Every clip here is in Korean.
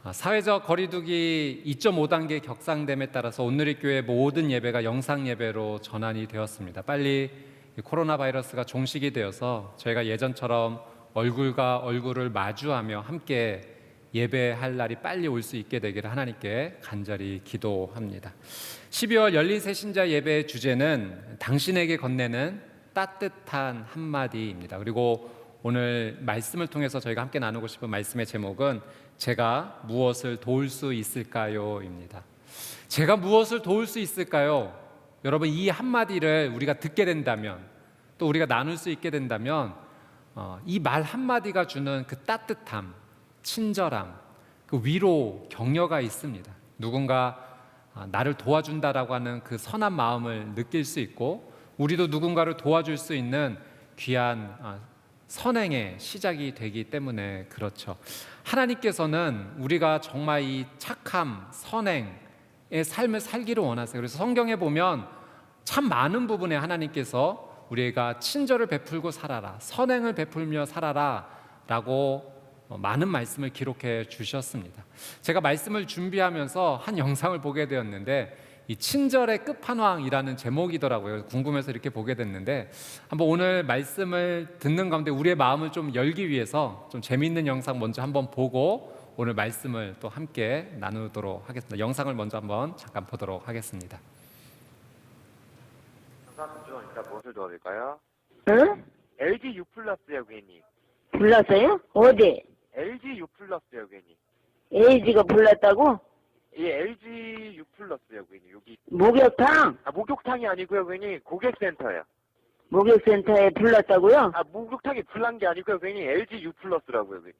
사회적 거리두기 2.5단계 격상됨에 따라서 온누리교회 모든 예배가 영상 예배로 전환이 되었습니다. 빨리 코로나 바이러스가 종식이 되어서 저희가 예전처럼 얼굴과 얼굴을 마주하며 함께 예배할 날이 빨리 올 수 있게 되기를 하나님께 간절히 기도합니다. 12월 열린 새신자 예배의 주제는 당신에게 건네는 따뜻한 한마디입니다. 그리고 오늘 말씀을 통해서 저희가 함께 나누고 싶은 말씀의 제목은 제가 무엇을 도울 수 있을까요? 입니다. 제가 무엇을 도울 수 있을까요? 여러분, 이 한마디를 우리가 듣게 된다면, 또 우리가 나눌 수 있게 된다면 이 말 한마디가 주는 그 따뜻함, 친절함, 그 위로, 격려가 있습니다. 누군가 나를 도와준다라고 하는 그 선한 마음을 느낄 수 있고, 우리도 누군가를 도와줄 수 있는 귀한 선행의 시작이 되기 때문에 그렇죠. 하나님께서는 우리가 정말 이 착함, 선행의 삶을 살기를 원하세요. 그래서 성경에 보면 참 많은 부분에 하나님께서 우리가 친절을 베풀고 살아라, 선행을 베풀며 살아라 라고 많은 말씀을 기록해 주셨습니다. 제가 말씀을 준비하면서 한 영상을 보게 되었는데 이 친절의 끝판왕이라는 제목이더라고요. 궁금해서 이렇게 보게 됐는데 한번 오늘 말씀을 듣는 가운데 우리의 마음을 좀 열기 위해서 좀 재미있는 영상 먼저 한번 보고 오늘 말씀을 또 함께 나누도록 하겠습니다. 영상을 먼저 한번 잠깐 보도록 하겠습니다. 감사합니다. 무엇을 도와드릴까요? 응? LG U 플러스요, 괜히. 불났어요? 어디? LG U 플러스요, 괜히. 에이지가 불났다고? 예, LG U 플러스요, 괜히. 여기. 목욕탕? 목욕탕이 아니고요, 괜히 고객센터요. 목욕센터에 불났다고요? 목욕탕이 불난 게 아니고요, 괜히 LG U 플러스라고요, 괜히.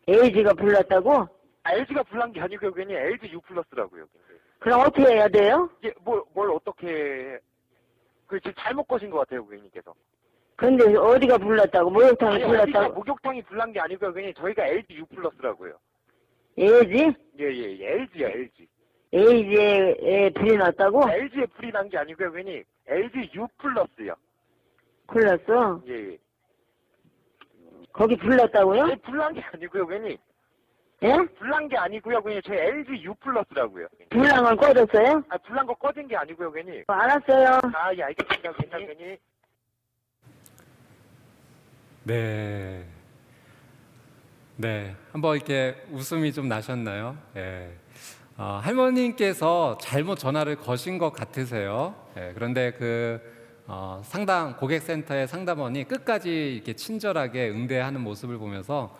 에이지가 불났다고? LG가 불난 게 아니고요, 괜히 LG U 플러스라고요. 괜히. 그럼 어떻게 해야 돼요? 이게 뭘 어떻게 지금 잘못 거신 것 같아요, 고객님께서. 근데 어디가 불났다고? 목욕탕이 아니, 불났다고? 목욕탕이 불난 게 아니고요, 괜히 저희가 LG U 플러스라고요. 에이지? 예, LG요, LG. 에이지에 불이 났다고? LG에 불이 난 게 아니고요, 괜히 LG U 플러스요. 불났어? 예. 거기 불났다고요? 예, 불난 게 아니고요, 괜히. 예? 불난 게 아니고요, 괜히 저희 LG U 플러스라고요. 불난건 꺼졌어요? 불난 거 꺼진 게 아니고요, 괜히. 알았어요. 예, 알겠습니다, 괜히. 네, 한번 이렇게 웃음이 좀 나셨나요? 할머님께서 잘못 전화를 거신 것 같으세요. 그런데 상담 고객센터의 상담원이 끝까지 이렇게 친절하게 응대하는 모습을 보면서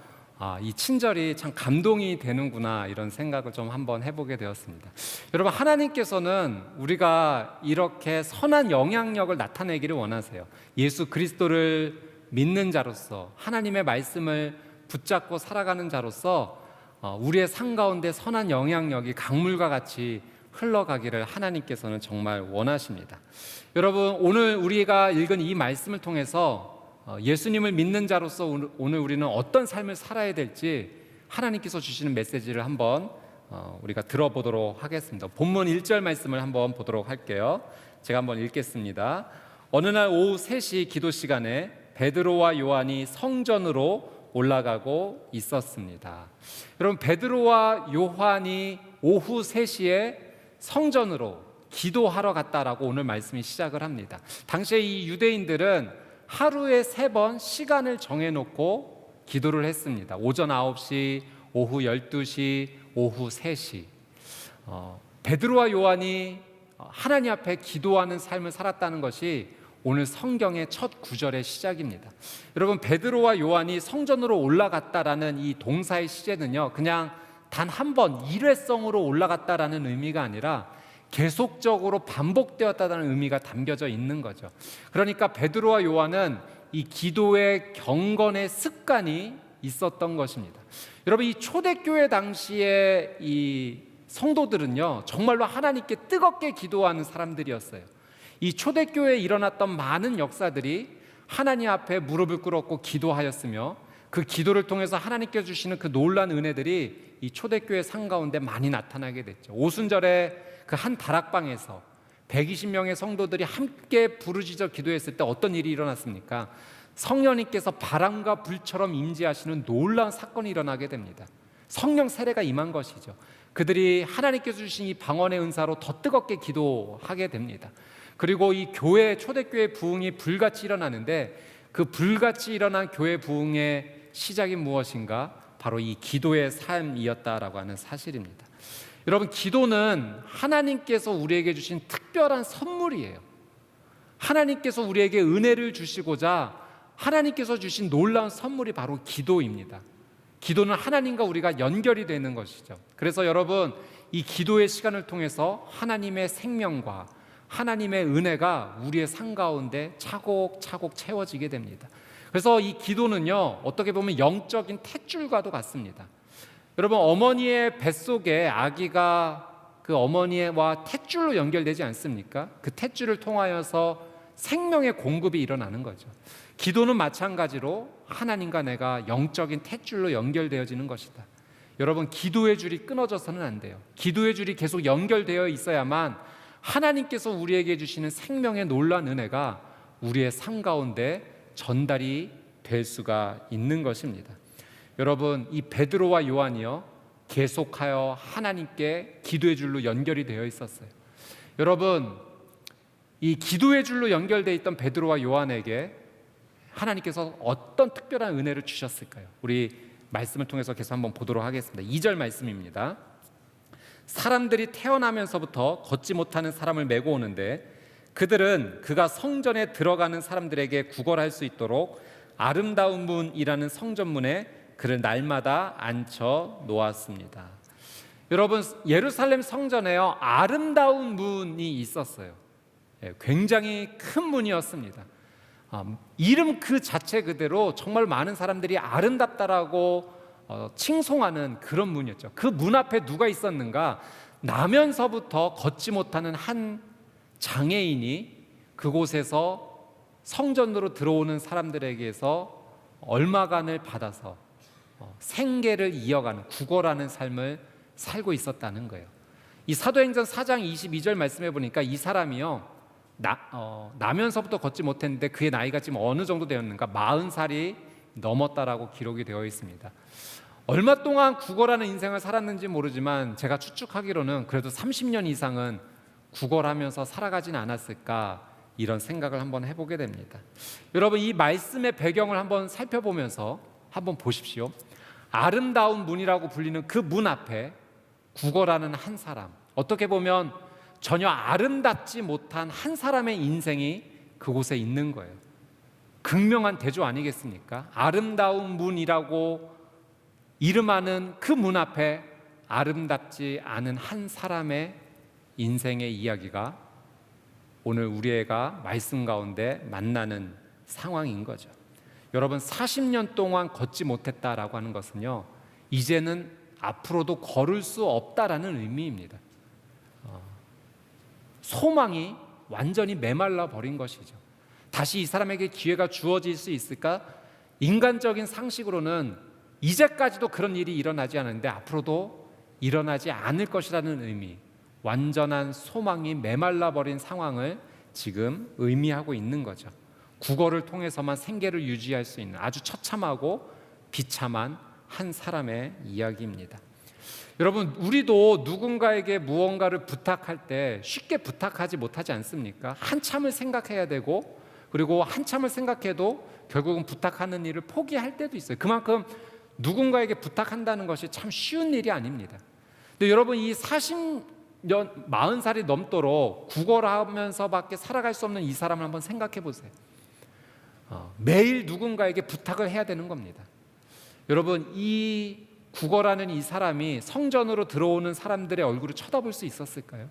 이 친절이 참 감동이 되는구나 이런 생각을 좀 한번 해보게 되었습니다. 여러분, 하나님께서는 우리가 이렇게 선한 영향력을 나타내기를 원하세요. 예수 그리스도를 믿는 자로서, 하나님의 말씀을 붙잡고 살아가는 자로서 우리의 삶 가운데 선한 영향력이 강물과 같이 흘러가기를 하나님께서는 정말 원하십니다. 여러분, 오늘 우리가 읽은 이 말씀을 통해서 예수님을 믿는 자로서 오늘 우리는 어떤 삶을 살아야 될지 하나님께서 주시는 메시지를 한번 우리가 들어보도록 하겠습니다. 본문 1절 말씀을 한번 보도록 할게요. 제가 한번 읽겠습니다. 어느 날 오후 3시 기도 시간에 베드로와 요한이 성전으로 올라가고 있었습니다. 여러분, 베드로와 요한이 오후 3시에 성전으로 기도하러 갔다라고 오늘 말씀이 시작을 합니다. 당시에 이 유대인들은 하루에 3번 시간을 정해놓고 기도를 했습니다. 오전 9시, 오후 12시, 오후 3시. 베드로와 요한이 하나님 앞에 기도하는 삶을 살았다는 것이 오늘 성경의 첫 구절의 시작입니다. 여러분, 베드로와 요한이 성전으로 올라갔다라는 이 동사의 시제는요, 그냥 단 한 번 일회성으로 올라갔다라는 의미가 아니라 계속적으로 반복되었다는 의미가 담겨져 있는 거죠. 그러니까 베드로와 요한은 이 기도의 경건의 습관이 있었던 것입니다. 여러분, 이 초대교회 당시에 이 성도들은요, 정말로 하나님께 뜨겁게 기도하는 사람들이었어요. 이 초대교회에 일어났던 많은 역사들이 하나님 앞에 무릎을 꿇었고 기도하였으며, 그 기도를 통해서 하나님께 주시는 그 놀라운 은혜들이 이 초대교회 상 가운데 많이 나타나게 됐죠. 오순절에 그 한 다락방에서 120명의 성도들이 함께 부르짖어 기도했을 때 어떤 일이 일어났습니까? 성령님께서 바람과 불처럼 임재하시는 놀라운 사건이 일어나게 됩니다. 성령 세례가 임한 것이죠. 그들이 하나님께서 주신 이 방언의 은사로 더 뜨겁게 기도하게 됩니다. 그리고 이 교회, 초대교회 부흥이 불같이 일어나는데 그 불같이 일어난 교회 부흥의 시작이 무엇인가? 바로 이 기도의 삶이었다라고 하는 사실입니다. 여러분, 기도는 하나님께서 우리에게 주신 특별한 선물이에요. 하나님께서 우리에게 은혜를 주시고자 하나님께서 주신 놀라운 선물이 바로 기도입니다. 기도는 하나님과 우리가 연결이 되는 것이죠. 그래서 여러분, 이 기도의 시간을 통해서 하나님의 생명과 하나님의 은혜가 우리의 삶 가운데 차곡차곡 채워지게 됩니다. 그래서 이 기도는요, 어떻게 보면 영적인 탯줄과도 같습니다. 여러분, 어머니의 뱃속에 아기가 그 어머니와 탯줄로 연결되지 않습니까? 그 탯줄을 통하여서 생명의 공급이 일어나는 거죠. 기도는 마찬가지로 하나님과 내가 영적인 탯줄로 연결되어지는 것이다. 여러분, 기도의 줄이 끊어져서는 안 돼요. 기도의 줄이 계속 연결되어 있어야만 하나님께서 우리에게 주시는 생명의 놀라운 은혜가 우리의 삶 가운데 전달이 될 수가 있는 것입니다. 여러분, 이 베드로와 요한이요, 계속하여 하나님께 기도의 줄로 연결이 되어 있었어요. 여러분, 이 기도의 줄로 연결되어 있던 베드로와 요한에게 하나님께서 어떤 특별한 은혜를 주셨을까요? 우리 말씀을 통해서 계속 한번 보도록 하겠습니다. 2절 말씀입니다. 사람들이 태어나면서부터 걷지 못하는 사람을 메고 오는데 그들은 그가 성전에 들어가는 사람들에게 구걸할 수 있도록 아름다운 문이라는 성전문에 그를 날마다 앉혀 놓았습니다. 여러분, 예루살렘 성전에요, 아름다운 문이 있었어요. 굉장히 큰 문이었습니다. 이름 그 자체 그대로 정말 많은 사람들이 아름답다라고 칭송하는 그런 문이었죠. 그 문 앞에 누가 있었는가? 나면서부터 걷지 못하는 한 장애인이 그곳에서 성전으로 들어오는 사람들에게서 얼마간을 받아서 생계를 이어가는, 구걸하는 삶을 살고 있었다는 거예요. 이 사도행전 4장 22절 말씀해 보니까 이 사람이요, 나면서부터 걷지 못했는데 그의 나이가 지금 어느 정도 되었는가? 40살이 넘었다라고 기록이 되어 있습니다. 얼마 동안 구걸하는 인생을 살았는지 모르지만 제가 추측하기로는 그래도 30년 이상은 구걸하면서 살아가진 않았을까, 이런 생각을 한번 해보게 됩니다. 여러분, 이 말씀의 배경을 한번 살펴보면서 한번 보십시오. 아름다운 문이라고 불리는 그 문 앞에 구걸하는 한 사람, 어떻게 보면 전혀 아름답지 못한 한 사람의 인생이 그곳에 있는 거예요. 극명한 대조 아니겠습니까? 아름다운 문이라고 이름하는 그 문 앞에 아름답지 않은 한 사람의 인생의 이야기가 오늘 우리가 말씀 가운데 만나는 상황인 거죠. 여러분, 40년 동안 걷지 못했다라고 하는 것은요, 이제는 앞으로도 걸을 수 없다라는 의미입니다. 소망이 완전히 메말라 버린 것이죠. 다시 이 사람에게 기회가 주어질 수 있을까? 인간적인 상식으로는 이제까지도 그런 일이 일어나지 않았는데 앞으로도 일어나지 않을 것이라는 의미, 완전한 소망이 메말라 버린 상황을 지금 의미하고 있는 거죠. 구걸을 통해서만 생계를 유지할 수 있는 아주 처참하고 비참한 한 사람의 이야기입니다. 여러분, 우리도 누군가에게 무언가를 부탁할 때 쉽게 부탁하지 못하지 않습니까? 한참을 생각해야 되고, 그리고 한참을 생각해도 결국은 부탁하는 일을 포기할 때도 있어요. 그만큼 누군가에게 부탁한다는 것이 참 쉬운 일이 아닙니다. 근데 여러분, 이 40년, 40살이 넘도록 구걸하면서밖에 살아갈 수 없는 이 사람을 한번 생각해 보세요. 매일 누군가에게 부탁을 해야 되는 겁니다. 여러분, 이 구걸하는 이 사람이 성전으로 들어오는 사람들의 얼굴을 쳐다볼 수 있었을까요?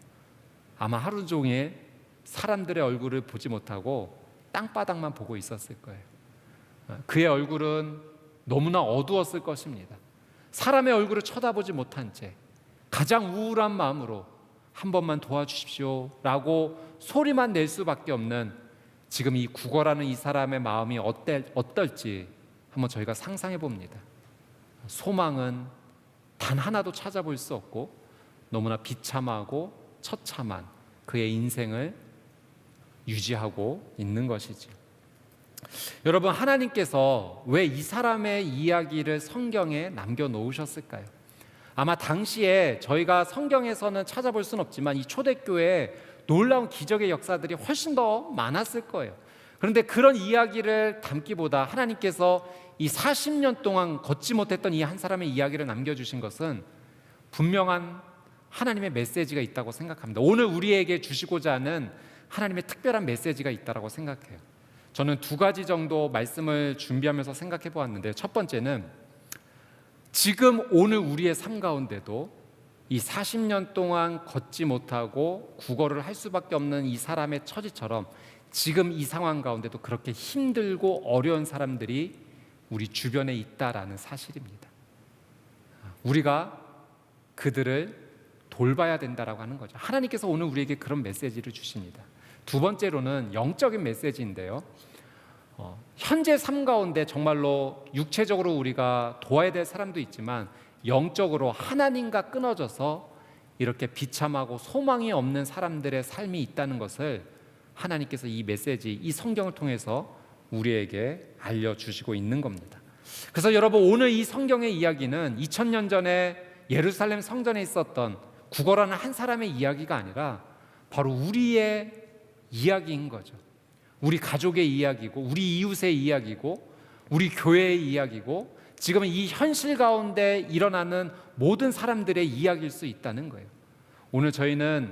아마 하루 종일 사람들의 얼굴을 보지 못하고 땅바닥만 보고 있었을 거예요. 그의 얼굴은 너무나 어두웠을 것입니다. 사람의 얼굴을 쳐다보지 못한 채 가장 우울한 마음으로 한 번만 도와주십시오 라고 소리만 낼 수밖에 없는 지금 이 구걸하는 이 사람의 마음이 어떨지 한번 저희가 상상해 봅니다. 소망은 단 하나도 찾아볼 수 없고 너무나 비참하고 처참한 그의 인생을 유지하고 있는 것이죠. 여러분, 하나님께서 왜 이 사람의 이야기를 성경에 남겨놓으셨을까요? 아마 당시에 저희가 성경에서는 찾아볼 수는 없지만 이 초대교회에 놀라운 기적의 역사들이 훨씬 더 많았을 거예요. 그런데 그런 이야기를 담기보다 하나님께서 이 40년 동안 걷지 못했던 이 한 사람의 이야기를 남겨주신 것은 분명한 하나님의 메시지가 있다고 생각합니다. 오늘 우리에게 주시고자 하는 하나님의 특별한 메시지가 있다고 생각해요. 저는 두 가지 정도 말씀을 준비하면서 생각해 보았는데, 첫 번째는 지금 오늘 우리의 삶 가운데도 이 40년 동안 걷지 못하고 구걸을 할 수밖에 없는 이 사람의 처지처럼 지금 이 상황 가운데도 그렇게 힘들고 어려운 사람들이 우리 주변에 있다라는 사실입니다. 우리가 그들을 돌봐야 된다라고 하는 거죠. 하나님께서 오늘 우리에게 그런 메시지를 주십니다. 두 번째로는 영적인 메시지인데요. 현재 삶 가운데 정말로 육체적으로 우리가 도와야 될 사람도 있지만 영적으로 하나님과 끊어져서 이렇게 비참하고 소망이 없는 사람들의 삶이 있다는 것을 하나님께서 이 메시지, 이 성경을 통해서 우리에게 알려주시고 있는 겁니다. 그래서 여러분, 오늘 이 성경의 이야기는 2000년 전에 예루살렘 성전에 있었던 구걸하는 한 사람의 이야기가 아니라 바로 우리의 이야기인 거죠. 우리 가족의 이야기고, 우리 이웃의 이야기고, 우리 교회의 이야기고, 지금 이 현실 가운데 일어나는 모든 사람들의 이야기일 수 있다는 거예요. 오늘 저희는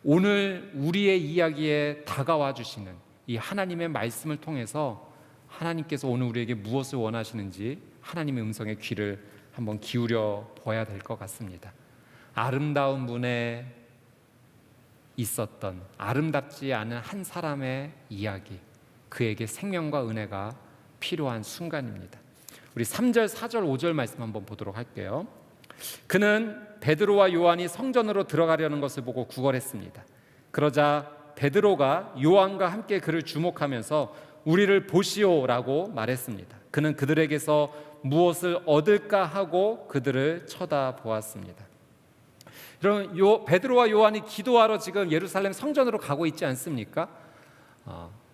오늘 우리의 이야기에 다가와 주시는 이 하나님의 말씀을 통해서 하나님께서 오늘 우리에게 무엇을 원하시는지 하나님의 음성에 귀를 한번 기울여 봐야 될 것 같습니다. 아름다운 문에 있었던 아름답지 않은 한 사람의 이야기, 그에게 생명과 은혜가 필요한 순간입니다. 우리 3절, 4절, 5절 말씀 한번 보도록 할게요. 그는 베드로와 요한이 성전으로 들어가려는 것을 보고 구걸했습니다. 그러자 베드로가 요한과 함께 그를 주목하면서 우리를 보시오라고 말했습니다. 그는 그들에게서 무엇을 얻을까 하고 그들을 쳐다보았습니다. 여러분, 베드로와 요한이 기도하러 지금 예루살렘 성전으로 가고 있지 않습니까?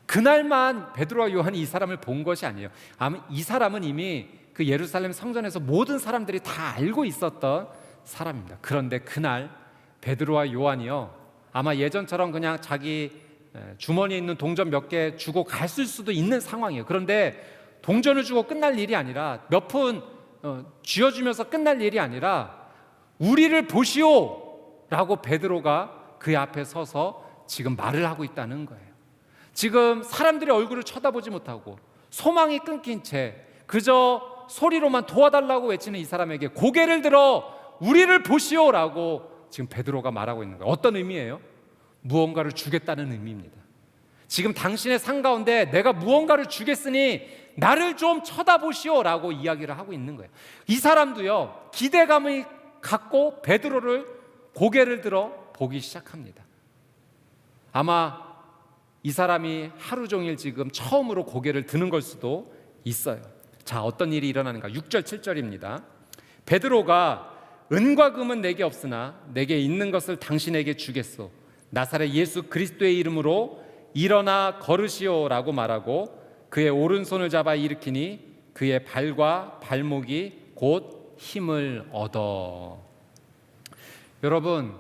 그날만 베드로와 요한이 이 사람을 본 것이 아니에요. 이 사람은 이미 그 예루살렘 성전에서 모든 사람들이 다 알고 있었던 사람입니다. 그런데 그날 베드로와 요한이요, 아마 예전처럼 그냥 자기 주머니에 있는 동전 몇 개 주고 갔을 수도 있는 상황이에요. 그런데 동전을 주고 끝날 일이 아니라, 몇 푼 쥐어주면서 끝날 일이 아니라 우리를 보시오 라고 베드로가 그의 앞에 서서 지금 말을 하고 있다는 거예요. 지금 사람들의 얼굴을 쳐다보지 못하고 소망이 끊긴 채 그저 소리로만 도와달라고 외치는 이 사람에게 고개를 들어 우리를 보시오 라고 지금 베드로가 말하고 있는 거예요. 어떤 의미예요? 무언가를 주겠다는 의미입니다. 지금 당신의 삶 가운데 내가 무언가를 주겠으니 나를 좀 쳐다보시오 라고 이야기를 하고 있는 거예요. 이 사람도요, 기대감을 갖고 베드로를 고개를 들어 보기 시작합니다. 아마 이 사람이 하루 종일 지금 처음으로 고개를 드는 걸 수도 있어요. 자, 어떤 일이 일어나는가? 6절 7절입니다. 베드로가 은과 금은 내게 없으나 내게 있는 것을 당신에게 주겠소. 나사렛 예수 그리스도의 이름으로 일어나 걸으시오라고 말하고 그의 오른손을 잡아 일으키니 그의 발과 발목이 곧 힘을 얻어. 여러분,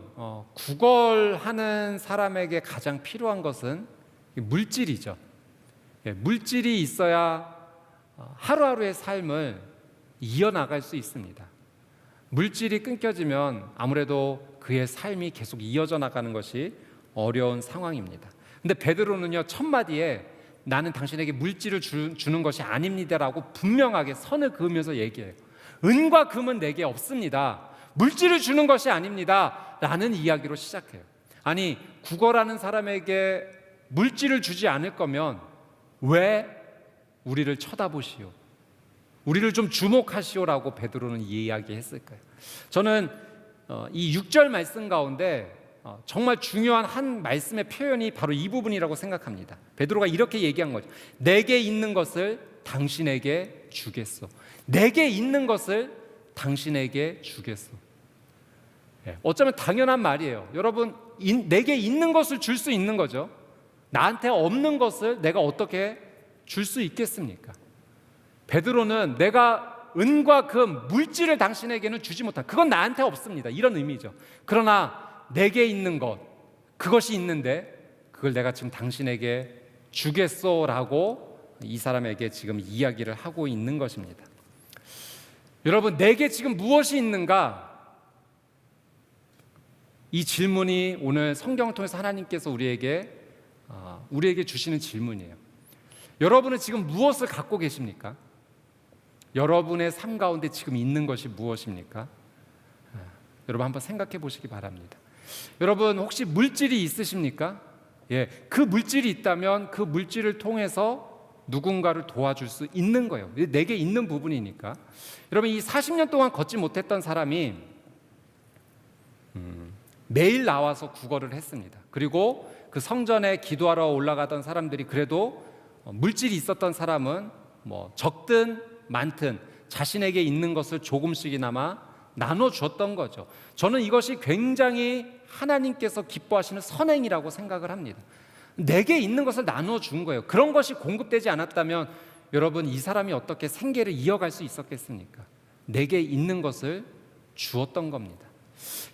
구걸하는 사람에게 가장 필요한 것은 물질이죠. 물질이 있어야 하루하루의 삶을 이어나갈 수 있습니다. 물질이 끊겨지면 아무래도 그의 삶이 계속 이어져 나가는 것이 어려운 상황입니다. 근데 베드로는요, 첫 마디에 나는 당신에게 물질을 주는 것이 아닙니다라고 분명하게 선을 그으면서 얘기해요. 은과 금은 내게 없습니다. 물질을 주는 것이 아닙니다 라는 이야기로 시작해요. 아니, 구걸하는 사람에게 물질을 주지 않을 거면 왜 우리를 쳐다보시오, 우리를 좀 주목하시오라고 베드로는 이야기했을까요? 저는 이 6절 말씀 가운데 정말 중요한 한 말씀의 표현이 바로 이 부분이라고 생각합니다. 베드로가 이렇게 얘기한 거죠. 내게 있는 것을 당신에게 주겠소. 내게 있는 것을 당신에게 주겠소. 어쩌면 당연한 말이에요. 여러분, 내게 있는 것을 줄 수 있는 거죠. 나한테 없는 것을 내가 어떻게 줄 수 있겠습니까? 베드로는 내가 은과 금, 물질을 당신에게는 주지 못한, 그건 나한테 없습니다, 이런 의미죠. 그러나 내게 있는 것, 그것이 있는데 그걸 내가 지금 당신에게 주겠소라고 이 사람에게 지금 이야기를 하고 있는 것입니다. 여러분, 내게 지금 무엇이 있는가? 이 질문이 오늘 성경을 통해서 하나님께서 우리에게 주시는 질문이에요. 여러분은 지금 무엇을 갖고 계십니까? 여러분의 삶 가운데 지금 있는 것이 무엇입니까? 여러분 한번 생각해 보시기 바랍니다. 여러분 혹시 물질이 있으십니까? 예, 그 물질이 있다면 그 물질을 통해서 누군가를 도와줄 수 있는 거예요. 내게 있는 부분이니까. 여러분, 이 40년 동안 걷지 못했던 사람이 매일 나와서 구걸을 했습니다. 그리고 그 성전에 기도하러 올라가던 사람들이 그래도 물질이 있었던 사람은 뭐 적든 많든 자신에게 있는 것을 조금씩이나마 나눠주었던 거죠. 저는 이것이 굉장히 하나님께서 기뻐하시는 선행이라고 생각을 합니다. 내게 있는 것을 나눠준 거예요. 그런 것이 공급되지 않았다면 여러분, 이 사람이 어떻게 생계를 이어갈 수 있었겠습니까? 내게 있는 것을 주었던 겁니다.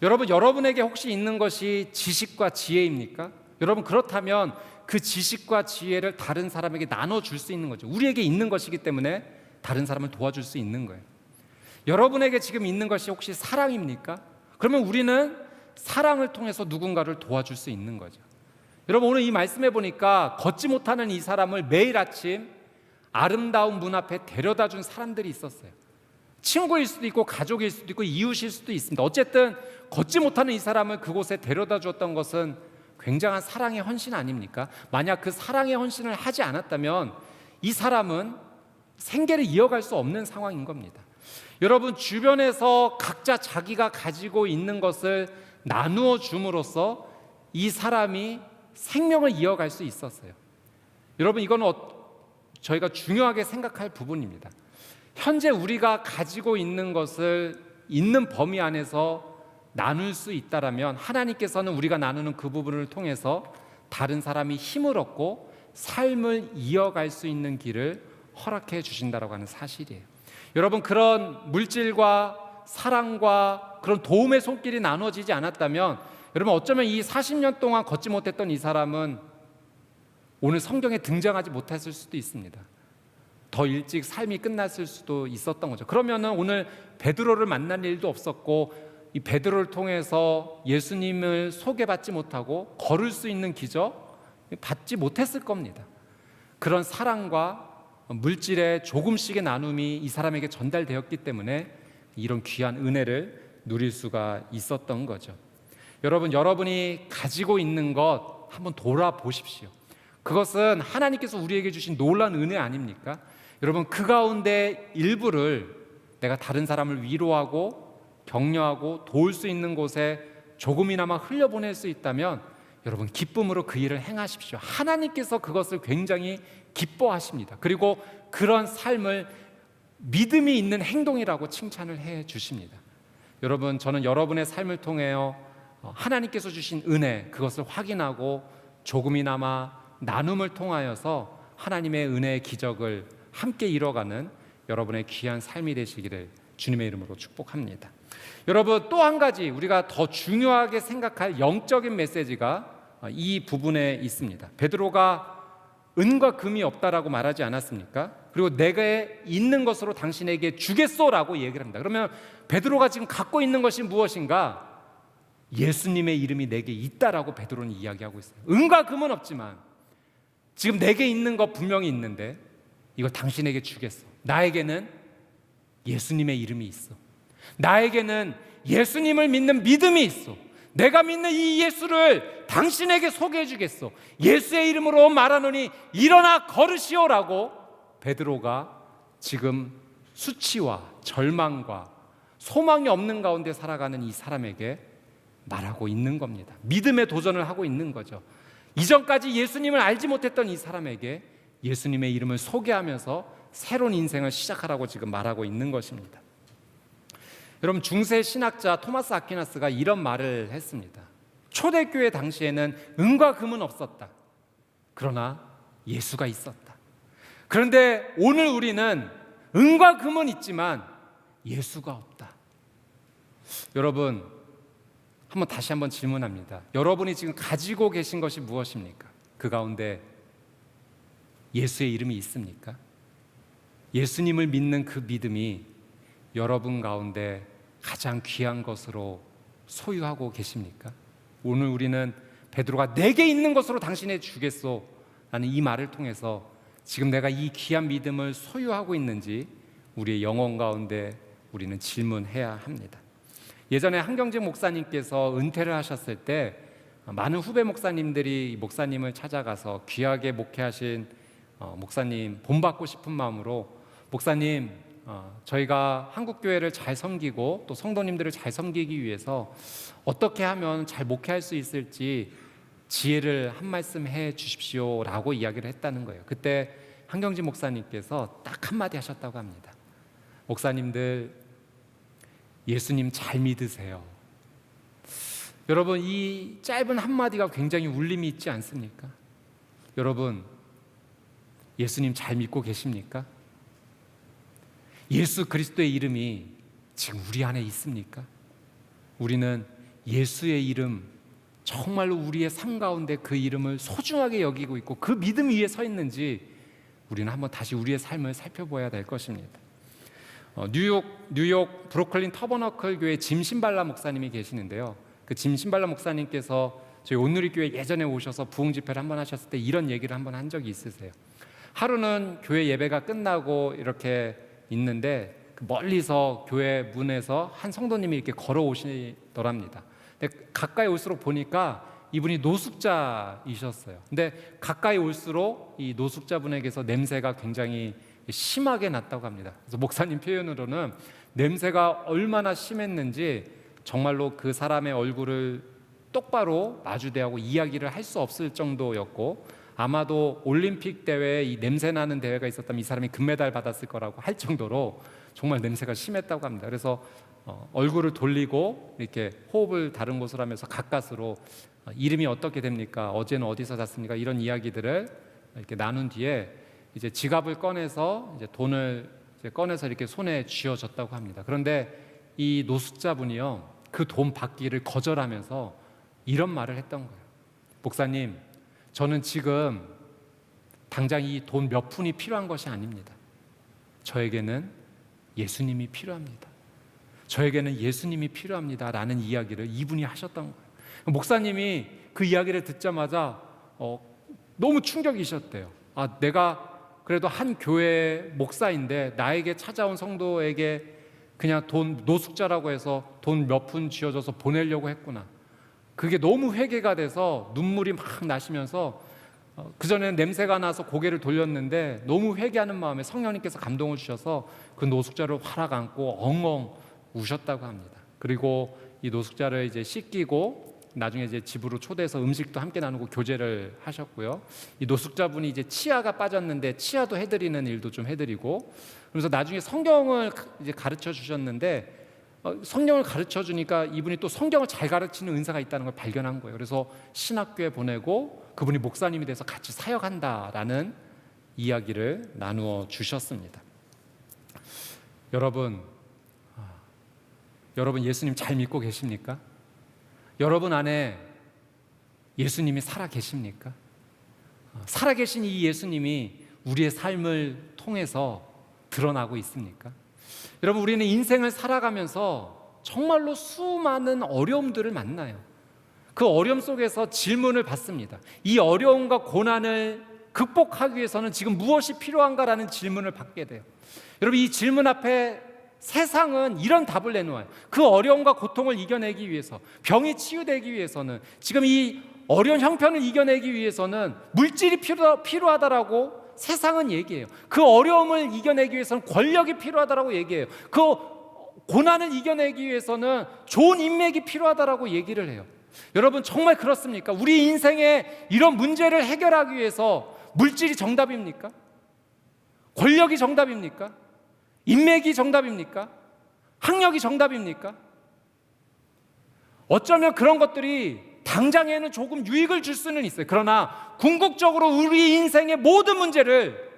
여러분, 여러분에게 혹시 있는 것이 지식과 지혜입니까? 여러분, 그렇다면 그 지식과 지혜를 다른 사람에게 나눠줄 수 있는 거죠. 우리에게 있는 것이기 때문에 다른 사람을 도와줄 수 있는 거예요. 여러분에게 지금 있는 것이 혹시 사랑입니까? 그러면 우리는 사랑을 통해서 누군가를 도와줄 수 있는 거죠. 여러분, 오늘 이 말씀해 보니까 걷지 못하는 이 사람을 매일 아침 아름다운 문 앞에 데려다 준 사람들이 있었어요. 친구일 수도 있고 가족일 수도 있고 이웃일 수도 있습니다. 어쨌든 걷지 못하는 이 사람을 그곳에 데려다 주었던 것은 굉장한 사랑의 헌신 아닙니까? 만약 그 사랑의 헌신을 하지 않았다면 이 사람은 생계를 이어갈 수 없는 상황인 겁니다. 여러분, 주변에서 각자 자기가 가지고 있는 것을 나누어 줌으로써 이 사람이 생명을 이어갈 수 있었어요. 여러분, 이건 저희가 중요하게 생각할 부분입니다. 현재 우리가 가지고 있는 것을 있는 범위 안에서 나눌 수 있다라면 하나님께서는 우리가 나누는 그 부분을 통해서 다른 사람이 힘을 얻고 삶을 이어갈 수 있는 길을 허락해 주신다라고 하는 사실이에요. 여러분, 그런 물질과 사랑과 그런 도움의 손길이 나눠지지 않았다면 여러분, 어쩌면 이 40년 동안 걷지 못했던 이 사람은 오늘 성경에 등장하지 못했을 수도 있습니다. 더 일찍 삶이 끝났을 수도 있었던 거죠. 그러면은 오늘 베드로를 만날 일도 없었고 이 베드로를 통해서 예수님을 소개받지 못하고 걸을 수 있는 기적 받지 못했을 겁니다. 그런 사랑과 물질의 조금씩의 나눔이 이 사람에게 전달되었기 때문에 이런 귀한 은혜를 누릴 수가 있었던 거죠. 여러분, 여러분이 가지고 있는 것 한번 돌아보십시오. 그것은 하나님께서 우리에게 주신 놀라운 은혜 아닙니까? 여러분, 그 가운데 일부를 내가 다른 사람을 위로하고 격려하고 도울 수 있는 곳에 조금이나마 흘려보낼 수 있다면 여러분, 기쁨으로 그 일을 행하십시오. 하나님께서 그것을 굉장히 기뻐하십니다. 그리고 그런 삶을 믿음이 있는 행동이라고 칭찬을 해 주십니다. 여러분, 저는 여러분의 삶을 통하여 하나님께서 주신 은혜, 그것을 확인하고 조금이나마 나눔을 통하여서 하나님의 은혜의 기적을 함께 이뤄가는 여러분의 귀한 삶이 되시기를 주님의 이름으로 축복합니다. 여러분, 또 한 가지 우리가 더 중요하게 생각할 영적인 메시지가 이 부분에 있습니다. 베드로가 은과 금이 없다라고 말하지 않았습니까? 그리고 내게 있는 것으로 당신에게 주겠소라고 얘기를 합니다. 그러면 베드로가 지금 갖고 있는 것이 무엇인가? 예수님의 이름이 내게 있다라고 베드로는 이야기하고 있어요. 은과 금은 없지만 지금 내게 있는 것 분명히 있는데 이거 당신에게 주겠어. 나에게는 예수님의 이름이 있어. 나에게는 예수님을 믿는 믿음이 있어. 내가 믿는 이 예수를 당신에게 소개해 주겠어. 예수의 이름으로 말하노니 일어나 걸으시오라고 베드로가 지금 수치와 절망과 소망이 없는 가운데 살아가는 이 사람에게 말하고 있는 겁니다. 믿음의 도전을 하고 있는 거죠. 이전까지 예수님을 알지 못했던 이 사람에게 예수님의 이름을 소개하면서 새로운 인생을 시작하라고 지금 말하고 있는 것입니다. 여러분, 중세 신학자 토마스 아퀴나스가 이런 말을 했습니다. 초대교회 당시에는 은과 금은 없었다. 그러나 예수가 있었다. 그런데 오늘 우리는 은과 금은 있지만 예수가 없다. 여러분, 다시 한번 질문합니다. 여러분이 지금 가지고 계신 것이 무엇입니까? 그 가운데 예수의 이름이 있습니까? 예수님을 믿는 그 믿음이 여러분 가운데 가장 귀한 것으로 소유하고 계십니까? 오늘 우리는 베드로가 내게 있는 것으로 당신의 주겠소 라는 이 말을 통해서 지금 내가 이 귀한 믿음을 소유하고 있는지 우리의 영혼 가운데 우리는 질문해야 합니다. 예전에 한경직 목사님께서 은퇴를 하셨을 때 많은 후배 목사님들이 목사님을 찾아가서 귀하게 목회하신 목사님 본받고 싶은 마음으로 목사님, 저희가 한국교회를 잘 섬기고 또 성도님들을 잘 섬기기 위해서 어떻게 하면 잘 목회할 수 있을지 지혜를 한 말씀 해 주십시오 라고 이야기를 했다는 거예요. 그때 한경직 목사님께서 딱 한마디 하셨다고 합니다. 목사님들, 예수님 잘 믿으세요. 여러분, 이 짧은 한마디가 굉장히 울림이 있지 않습니까? 여러분, 예수님 잘 믿고 계십니까? 예수 그리스도의 이름이 지금 우리 안에 있습니까? 우리는 예수의 이름, 정말로 우리의 삶 가운데 그 이름을 소중하게 여기고 있고 그 믿음 위에 서 있는지 우리는 한번 다시 우리의 삶을 살펴봐야 될 것입니다. 뉴욕 브루클린 터버너클 교회 짐 신발라 목사님이 계시는데요. 그 짐 신발라 목사님께서 저희 온누리 교회 예전에 오셔서 부흥 집회를 한번 하셨을 때 이런 얘기를 한번 한 적이 있으세요. 하루는 교회 예배가 끝나고 이렇게 있는데 멀리서 교회 문에서 한 성도님이 이렇게 걸어오시더랍니다. 근데 가까이 올수록 보니까 이분이 노숙자이셨어요. 근데 가까이 올수록 이 노숙자분에게서 냄새가 굉장히 심하게 났다고 합니다. 그래서 목사님 표현으로는 냄새가 얼마나 심했는지 정말로 그 사람의 얼굴을 똑바로 마주대하고 이야기를 할 수 없을 정도였고, 아마도 올림픽 대회에 이 냄새 나는 대회가 있었다면 이 사람이 금메달 받았을 거라고 할 정도로 정말 냄새가 심했다고 합니다. 그래서 얼굴을 돌리고 이렇게 호흡을 다른 곳으로 하면서 가까스로 이름이 어떻게 됩니까? 어제는 어디서 잤습니까? 이런 이야기들을 이렇게 나눈 뒤에 이제 지갑을 꺼내서 이제 돈을 이제 꺼내서 이렇게 손에 쥐어줬다고 합니다. 그런데 이 노숙자분이요, 그 돈 받기를 거절하면서 이런 말을 했던 거예요. 목사님, 저는 지금 당장 이 돈 몇 푼이 필요한 것이 아닙니다. 저에게는 예수님이 필요합니다. 저에게는 예수님이 필요합니다 라는 이야기를 이분이 하셨던 거예요. 목사님이 그 이야기를 듣자마자 너무 충격이셨대요. 내가 그래도 한 교회 목사인데 나에게 찾아온 성도에게 그냥 노숙자라고 해서 돈 몇 푼 쥐어줘서 보내려고 했구나. 그게 너무 회개가 돼서 눈물이 막 나시면서 그전에는 냄새가 나서 고개를 돌렸는데 너무 회개하는 마음에 성령님께서 감동을 주셔서 그 노숙자를 활짝 안고 엉엉 우셨다고 합니다. 그리고 이 노숙자를 이제 씻기고 나중에 이제 집으로 초대해서 음식도 함께 나누고 교제를 하셨고요. 이 노숙자분이 이제 치아가 빠졌는데 치아도 해드리는 일도 좀 해드리고, 그래서 나중에 성경을 이제 가르쳐 주셨는데 성경을 가르쳐 주니까 이분이 또 성경을 잘 가르치는 은사가 있다는 걸 발견한 거예요. 그래서 신학교에 보내고 그분이 목사님이 돼서 같이 사역한다라는 이야기를 나누어 주셨습니다. 여러분 예수님 잘 믿고 계십니까? 여러분 안에 예수님이 살아 계십니까? 살아계신 이 예수님이 우리의 삶을 통해서 드러나고 있습니까? 여러분, 우리는 인생을 살아가면서 정말로 수많은 어려움들을 만나요. 그 어려움 속에서 질문을 받습니다. 이 어려움과 고난을 극복하기 위해서는 지금 무엇이 필요한가라는 질문을 받게 돼요. 여러분, 이 질문 앞에 세상은 이런 답을 내놓아요. 그 어려움과 고통을 이겨내기 위해서, 병이 치유되기 위해서는, 지금 이 어려운 형편을 이겨내기 위해서는 물질이 필요하다라고 세상은 얘기해요. 그 어려움을 이겨내기 위해서는 권력이 필요하다라고 얘기해요. 그 고난을 이겨내기 위해서는 좋은 인맥이 필요하다라고 얘기를 해요. 여러분, 정말 그렇습니까? 우리 인생에 이런 문제를 해결하기 위해서 물질이 정답입니까? 권력이 정답입니까? 인맥이 정답입니까? 학력이 정답입니까? 어쩌면 그런 것들이 당장에는 조금 유익을 줄 수는 있어요. 그러나 궁극적으로 우리 인생의 모든 문제를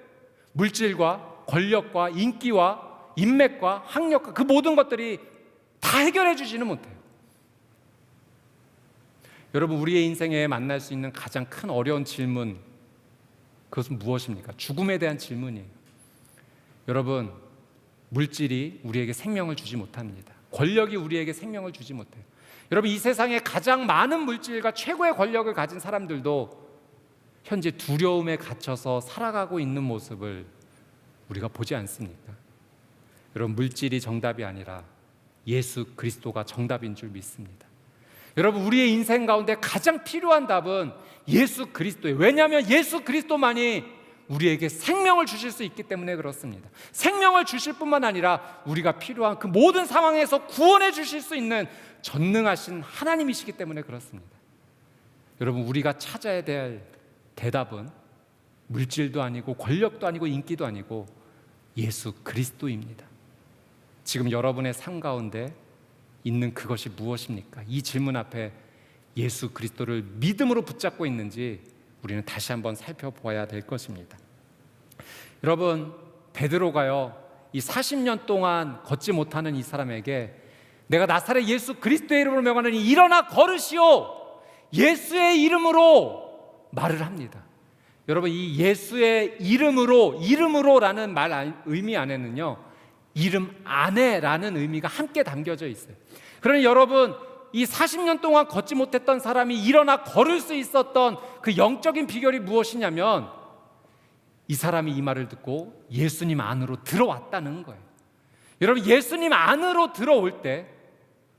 물질과 권력과 인기와 인맥과 학력과 그 모든 것들이 다 해결해 주지는 못해요. 여러분, 우리의 인생에 만날 수 있는 가장 큰 어려운 질문, 그것은 무엇입니까? 죽음에 대한 질문이에요. 여러분, 물질이 우리에게 생명을 주지 못합니다. 권력이 우리에게 생명을 주지 못해요. 여러분, 이 세상에 가장 많은 물질과 최고의 권력을 가진 사람들도 현재 두려움에 갇혀서 살아가고 있는 모습을 우리가 보지 않습니까? 여러분, 물질이 정답이 아니라 예수 그리스도가 정답인 줄 믿습니다. 여러분, 우리의 인생 가운데 가장 필요한 답은 예수 그리스도예요. 왜냐하면 예수 그리스도만이 우리에게 생명을 주실 수 있기 때문에 그렇습니다. 생명을 주실 뿐만 아니라 우리가 필요한 그 모든 상황에서 구원해 주실 수 있는 전능하신 하나님이시기 때문에 그렇습니다. 여러분, 우리가 찾아야 될 대답은 물질도 아니고 권력도 아니고 인기도 아니고 예수 그리스도입니다. 지금 여러분의 삶 가운데 있는 그것이 무엇입니까? 이 질문 앞에 예수 그리스도를 믿음으로 붙잡고 있는지 우리는 다시 한번 살펴보아야 될 것입니다. 여러분, 베드로가요, 이 40년 동안 걷지 못하는 이 사람에게 내가 나사렛 예수 그리스도의 이름으로 명하노니 일어나 걸으시오, 예수의 이름으로 말을 합니다. 여러분, 이 예수의 이름으로라는 말 의미 안에는요, 이름 안에라는 의미가 함께 담겨져 있어요. 그러니 여러분, 이 40년 동안 걷지 못했던 사람이 일어나 걸을 수 있었던 그 영적인 비결이 무엇이냐면 이 사람이 이 말을 듣고 예수님 안으로 들어왔다는 거예요. 여러분, 예수님 안으로 들어올 때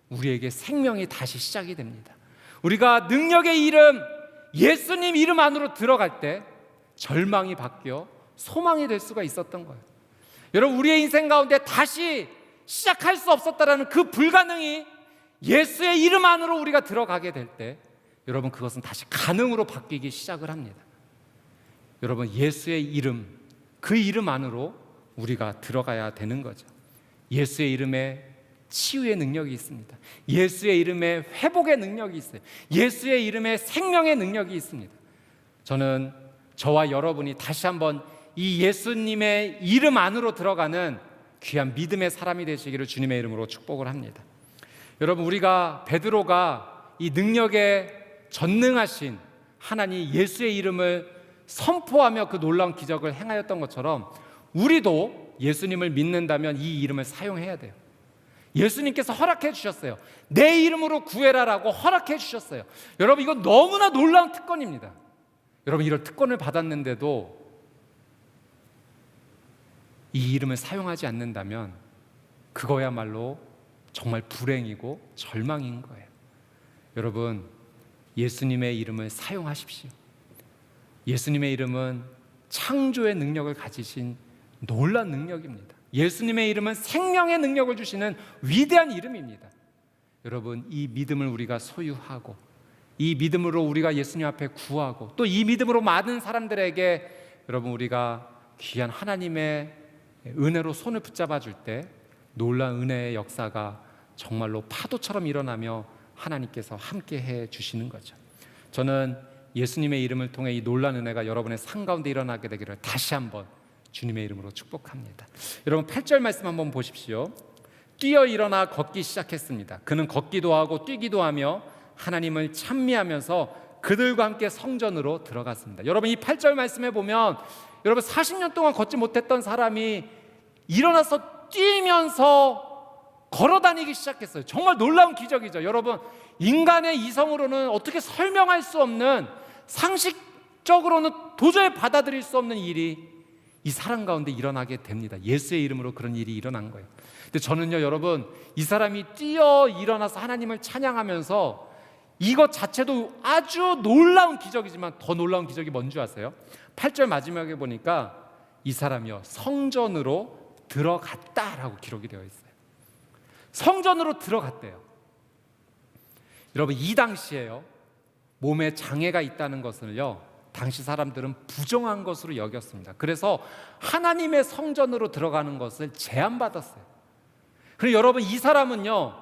우리에게 생명이 다시 시작이 됩니다. 우리가 능력의 이름, 예수님 이름 안으로 들어갈 때 절망이 바뀌어 소망이 될 수가 있었던 거예요. 여러분, 우리의 인생 가운데 다시 시작할 수 없었다라는 그 불가능이 예수의 이름 안으로 우리가 들어가게 될 때 여러분, 그것은 다시 가능으로 바뀌기 시작을 합니다. 여러분, 예수의 이름, 그 이름 안으로 우리가 들어가야 되는 거죠. 예수의 이름에 치유의 능력이 있습니다. 예수의 이름에 회복의 능력이 있어요. 예수의 이름에 생명의 능력이 있습니다. 저는 저와 여러분이 다시 한번 이 예수님의 이름 안으로 들어가는 귀한 믿음의 사람이 되시기를 주님의 이름으로 축복을 합니다. 여러분, 우리가 베드로가 이 능력에 전능하신 하나님 예수의 이름을 선포하며 그 놀라운 기적을 행하였던 것처럼 우리도 예수님을 믿는다면 이 이름을 사용해야 돼요. 예수님께서 허락해 주셨어요. 내 이름으로 구해라라고 허락해 주셨어요. 여러분, 이건 너무나 놀라운 특권입니다. 여러분, 이런 특권을 받았는데도 이 이름을 사용하지 않는다면 그거야말로 정말 불행이고 절망인 거예요. 여러분, 예수님의 이름을 사용하십시오. 예수님의 이름은 창조의 능력을 가지신 놀라운 능력입니다. 예수님의 이름은 생명의 능력을 주시는 위대한 이름입니다. 여러분, 이 믿음을 우리가 소유하고 이 믿음으로 우리가 예수님 앞에 구하고 또 이 믿음으로 많은 사람들에게 여러분, 우리가 귀한 하나님의 은혜로 손을 붙잡아 줄 때 놀라운 은혜의 역사가 정말로 파도처럼 일어나며 하나님께서 함께 해 주시는 거죠. 저는 예수님의 이름을 통해 이 놀라운 은혜가 여러분의 삶 가운데 일어나게 되기를 다시 한번 주님의 이름으로 축복합니다. 여러분, 8절 말씀 한번 보십시오. 뛰어 일어나 걷기 시작했습니다. 그는 걷기도 하고 뛰기도 하며 하나님을 찬미하면서 그들과 함께 성전으로 들어갔습니다. 여러분, 이 8절 말씀에 보면 여러분, 40년 동안 걷지 못했던 사람이 일어나서 뛰면서 걸어다니기 시작했어요. 정말 놀라운 기적이죠. 여러분, 인간의 이성으로는 어떻게 설명할 수 없는, 상식적으로는 도저히 받아들일 수 없는 일이 이 사람 가운데 일어나게 됩니다. 예수의 이름으로 그런 일이 일어난 거예요. 근데 저는요, 여러분, 이 사람이 뛰어 일어나서 하나님을 찬양하면서 이것 자체도 아주 놀라운 기적이지만 더 놀라운 기적이 뭔지 아세요? 8절 마지막에 보니까 이 사람이요, 성전으로 들어갔다라고 기록이 되어 있어요. 성전으로 들어갔대요. 여러분, 이 당시에요, 몸에 장애가 있다는 것을요, 당시 사람들은 부정한 것으로 여겼습니다. 그래서 하나님의 성전으로 들어가는 것을 제한받았어요. 그리고 여러분, 이 사람은요,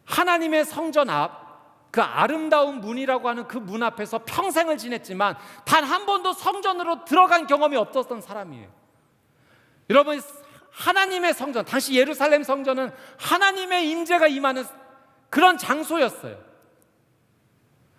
하나님의 성전 앞, 그 아름다운 문이라고 하는 그 문 앞에서 평생을 지냈지만 단 한 번도 성전으로 들어간 경험이 없었던 사람이에요. 여러분, 하나님의 성전, 당시 예루살렘 성전은 하나님의 임재가 임하는 그런 장소였어요.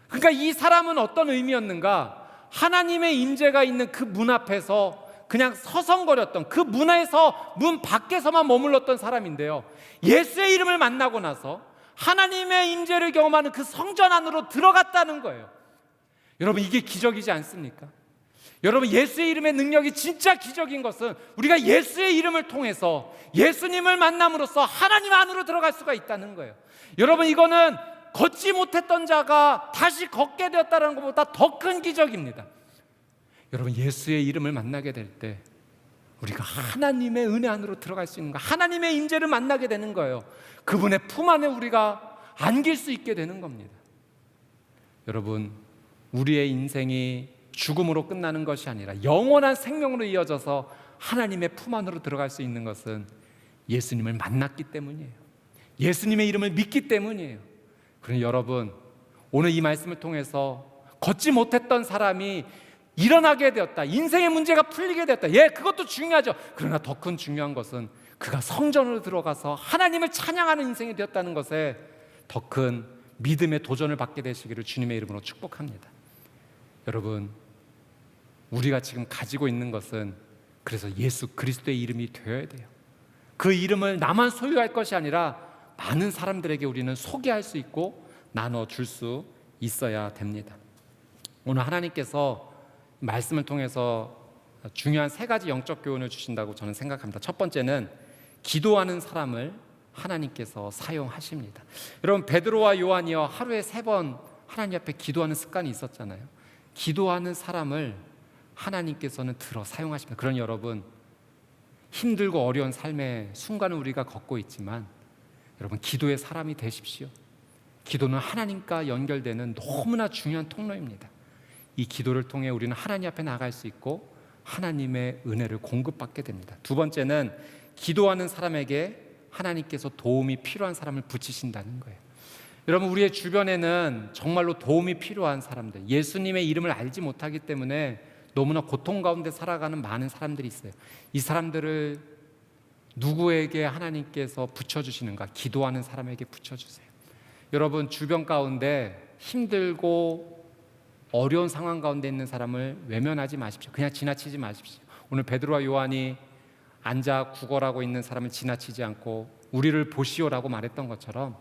그러니까 이 사람은 어떤 의미였는가? 하나님의 임재가 있는 그 문 앞에서 그냥 서성거렸던, 그 문에서 문 밖에서만 머물렀던 사람인데요, 예수의 이름을 만나고 나서 하나님의 임재를 경험하는 그 성전 안으로 들어갔다는 거예요. 여러분, 이게 기적이지 않습니까? 여러분, 예수의 이름의 능력이 진짜 기적인 것은 우리가 예수의 이름을 통해서 예수님을 만남으로써 하나님 안으로 들어갈 수가 있다는 거예요. 여러분, 이거는 걷지 못했던 자가 다시 걷게 되었다는 것보다 더 큰 기적입니다. 여러분, 예수의 이름을 만나게 될 때 우리가 하나님의 은혜 안으로 들어갈 수 있는 거, 하나님의 임재를 만나게 되는 거예요. 그분의 품 안에 우리가 안길 수 있게 되는 겁니다. 여러분, 우리의 인생이 죽음으로 끝나는 것이 아니라 영원한 생명으로 이어져서 하나님의 품 안으로 들어갈 수 있는 것은 예수님을 만났기 때문이에요. 예수님의 이름을 믿기 때문이에요. 그러니 여러분, 오늘 이 말씀을 통해서 걷지 못했던 사람이 일어나게 되었다, 인생의 문제가 풀리게 되었다, 예, 그것도 중요하죠. 그러나 더 큰 중요한 것은 그가 성전으로 들어가서 하나님을 찬양하는 인생이 되었다는 것에 더 큰 믿음의 도전을 받게 되시기를 주님의 이름으로 축복합니다. 여러분, 우리가 지금 가지고 있는 것은 그래서 예수 그리스도의 이름이 되어야 돼요. 그 이름을 나만 소유할 것이 아니라 많은 사람들에게 우리는 소개할 수 있고 나눠줄 수 있어야 됩니다. 오늘 하나님께서 말씀을 통해서 중요한 세 가지 영적 교훈을 주신다고 저는 생각합니다. 첫 번째는 기도하는 사람을 하나님께서 사용하십니다. 여러분, 베드로와 요한이요, 하루에 3번 하나님 앞에 기도하는 습관이 있었잖아요. 기도하는 사람을 하나님께서는 들어 사용하십니다. 그러니 여러분, 힘들고 어려운 삶의 순간을 우리가 걷고 있지만 여러분, 기도의 사람이 되십시오. 기도는 하나님과 연결되는 너무나 중요한 통로입니다. 이 기도를 통해 우리는 하나님 앞에 나갈 수 있고 하나님의 은혜를 공급받게 됩니다. 두 번째는 기도하는 사람에게 하나님께서 도움이 필요한 사람을 붙이신다는 거예요. 여러분, 우리의 주변에는 정말로 도움이 필요한 사람들, 예수님의 이름을 알지 못하기 때문에 너무나 고통 가운데 살아가는 많은 사람들이 있어요. 이 사람들을 누구에게 하나님께서 붙여주시는가? 기도하는 사람에게 붙여주세요. 여러분, 주변 가운데 힘들고 어려운 상황 가운데 있는 사람을 외면하지 마십시오. 그냥 지나치지 마십시오. 오늘 베드로와 요한이 앉아 구걸하고 있는 사람을 지나치지 않고 우리를 보시오라고 말했던 것처럼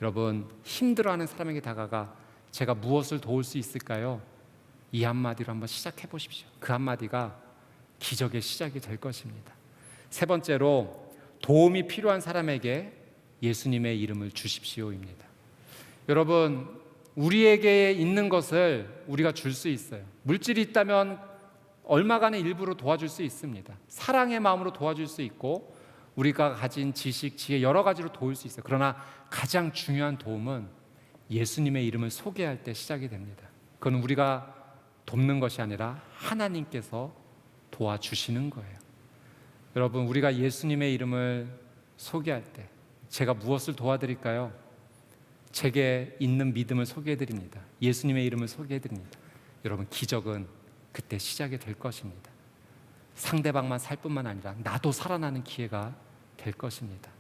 여러분, 힘들어하는 사람에게 다가가 제가 무엇을 도울 수 있을까요? 이 한마디로 한번 시작해 보십시오. 그 한마디가 기적의 시작이 될 것입니다. 세 번째로, 도움이 필요한 사람에게 예수님의 이름을 주십시오입니다. 여러분, 우리에게 있는 것을 우리가 줄 수 있어요. 물질이 있다면 얼마간의 일부로 도와줄 수 있습니다. 사랑의 마음으로 도와줄 수 있고 우리가 가진 지식, 지혜 여러 가지로 도울 수 있어요. 그러나 가장 중요한 도움은 예수님의 이름을 소개할 때 시작이 됩니다. 그건 우리가 돕는 것이 아니라 하나님께서 도와주시는 거예요. 여러분, 우리가 예수님의 이름을 소개할 때 제가 무엇을 도와드릴까요? 제게 있는 믿음을 소개해드립니다. 예수님의 이름을 소개해드립니다. 여러분, 기적은 그때 시작이 될 것입니다. 상대방만 살 뿐만 아니라 나도 살아나는 기회가 될 것입니다.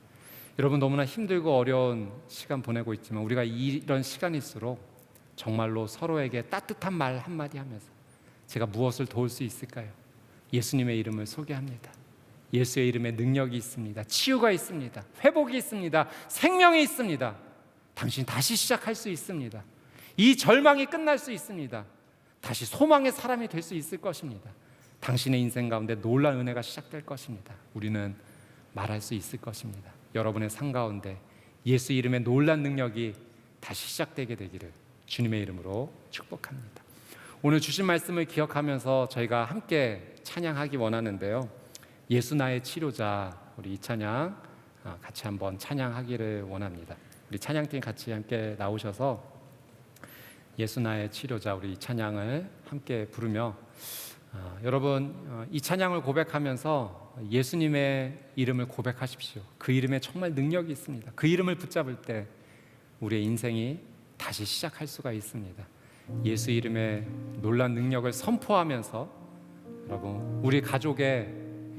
여러분, 너무나 힘들고 어려운 시간 보내고 있지만 우리가 이런 시간일수록 정말로 서로에게 따뜻한 말 한마디 하면서 제가 무엇을 도울 수 있을까요? 예수님의 이름을 소개합니다. 예수의 이름에 능력이 있습니다. 치유가 있습니다. 회복이 있습니다. 생명이 있습니다. 당신 다시 시작할 수 있습니다. 이 절망이 끝날 수 있습니다. 다시 소망의 사람이 될 수 있을 것입니다. 당신의 인생 가운데 놀라운 은혜가 시작될 것입니다. 우리는 말할 수 있을 것입니다. 여러분의 삶 가운데 예수 이름의 놀라운 능력이 다시 시작되게 되기를 주님의 이름으로 축복합니다. 오늘 주신 말씀을 기억하면서 저희가 함께 찬양하기 원하는데요, 예수 나의 치료자, 우리 이 찬양 같이 한번 찬양하기를 원합니다. 우리 찬양팀 같이 함께 나오셔서 예수 나의 치료자, 우리 이 찬양을 함께 부르며 여러분, 이 찬양을 고백하면서 예수님의 이름을 고백하십시오. 그 이름에 정말 능력이 있습니다. 그 이름을 붙잡을 때 우리의 인생이 다시 시작할 수가 있습니다. 예수 이름의 놀라운 능력을 선포하면서 여러분, 우리 가족의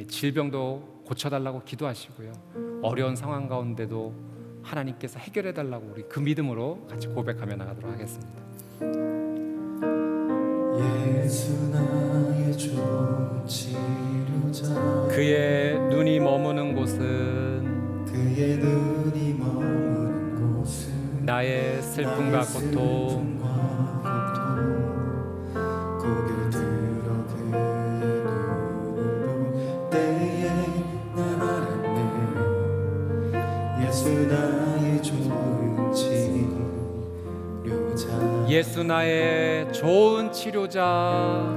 질병도 고쳐달라고 기도하시고요. 어려운 상황 가운데도 하나님께서 해결해달라고 우리 그 믿음으로 같이 고백하며 나가도록 하겠습니다. 예수 나의 좋은 치료자 그의 눈이 머무는 곳은 그의 눈이 머무는 곳은 나의 슬픔과 고통 고개 들어 그의 눈을 볼 때에 난 알았네 예수 나의 좋은 치료자 예수 나의 좋은 치료자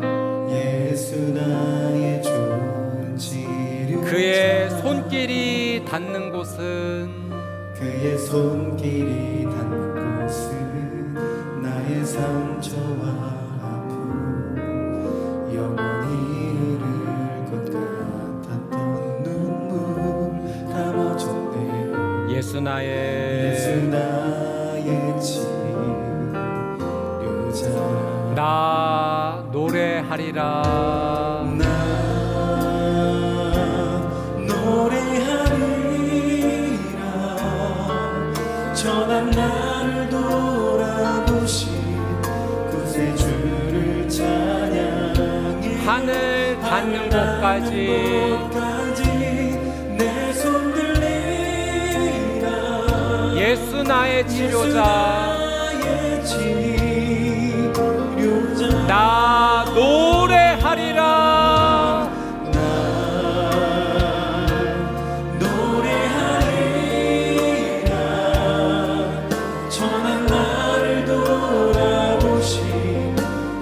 예수 나의 좋은 치료자 그의 손길이 닿는 곳은 그의 손길이 닿는 곳은 나의 상처와 아픔 영원히 흐를 것 같았던 눈물 감아줬네 예수 나의 예수 나의 치료자 나 노래하리라 나 노래하리라 전한 나를 돌아보신 구세주를 찬양해 하늘 닿는 곳까지 내 손 들리라 예수 나의 치료자 나의 치료자 나 노래하리라 노래하리라 전한 나를 돌아보신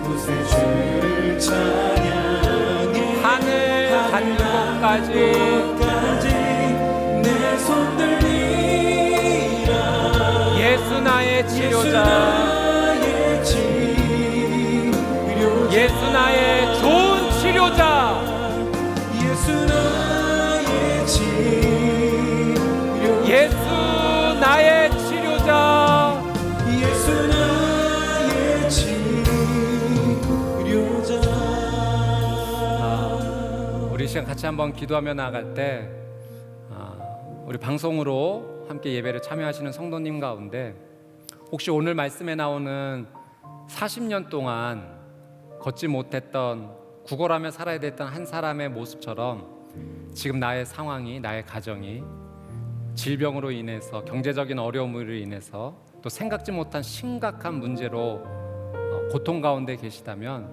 구세주를 찬양해 하늘 닿는 곳까지 내 손 들리라 예수 나의 치료자 예수 나의 좋은 치료자 예수 나의 치료자 예수 나의 치료자 예수 나의 치료자 우리 시간 같이 한번 기도하며 나아갈 때 우리 방송으로 함께 예배를 참여하시는 성도님 가운데 혹시 오늘 말씀에 나오는 40년 동안 걷지 못했던 구걸하며 살아야 됐던 한 사람의 모습처럼 지금 나의 상황이 나의 가정이 질병으로 인해서 경제적인 어려움으로 인해서 또 생각지 못한 심각한 문제로 고통 가운데 계시다면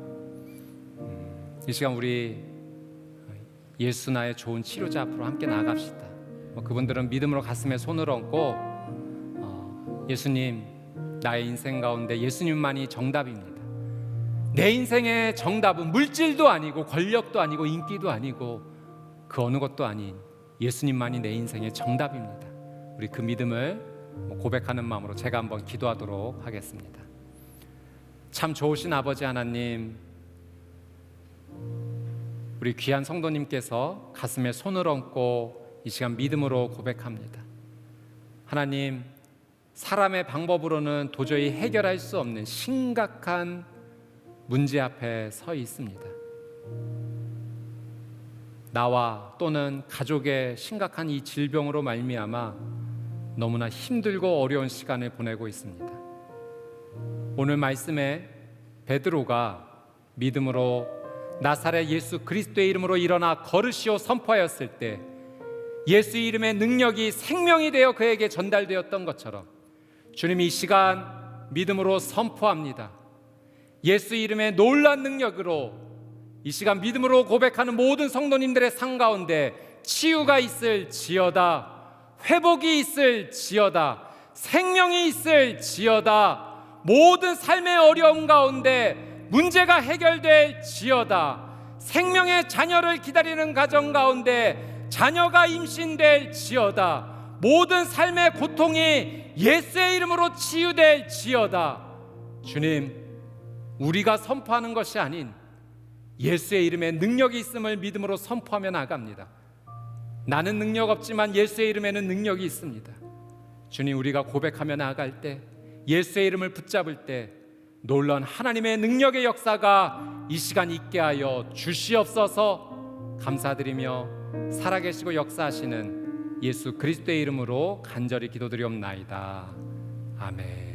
이 시간 우리 예수 나의 좋은 치료자 앞으로 함께 나아갑시다. 그분들은 믿음으로 가슴에 손을 얹고 예수님 나의 인생 가운데 예수님만이 정답입니다. 내 인생의 정답은 물질도 아니고 권력도 아니고 인기도 아니고 그 어느 것도 아닌 예수님만이 내 인생의 정답입니다. 우리 그 믿음을 고백하는 마음으로 제가 한번 기도하도록 하겠습니다. 참 좋으신 아버지 하나님, 우리 귀한 성도님께서 가슴에 손을 얹고 이 시간 믿음으로 고백합니다. 하나님, 사람의 방법으로는 도저히 해결할 수 없는 심각한 문제 앞에 서 있습니다. 나와 또는 가족의 심각한 이 질병으로 말미암아 너무나 힘들고 어려운 시간을 보내고 있습니다. 오늘 말씀에 베드로가 믿음으로 나사렛 예수 그리스도의 이름으로 일어나 걸으시오 선포하였을 때 예수의 이름의 능력이 생명이 되어 그에게 전달되었던 것처럼 주님 이 시간 믿음으로 선포합니다. 예수 이름의 놀라운 능력으로 이 시간 믿음으로 고백하는 모든 성도님들의 삶 가운데 치유가 있을지어다, 회복이 있을지어다, 생명이 있을지어다, 모든 삶의 어려움 가운데 문제가 해결될지어다, 생명의 자녀를 기다리는 가정 가운데 자녀가 임신될지어다, 모든 삶의 고통이 예수의 이름으로 치유될지어다. 주님, 우리가 선포하는 것이 아닌 예수의 이름에 능력이 있음을 믿음으로 선포하며 나갑니다. 나는 능력 없지만 예수의 이름에는 능력이 있습니다. 주님, 우리가 고백하며 나아갈 때 예수의 이름을 붙잡을 때 놀라운 하나님의 능력의 역사가 이 시간 있게 하여 주시옵소서. 감사드리며 살아계시고 역사하시는 예수 그리스도의 이름으로 간절히 기도드리옵나이다. 아멘.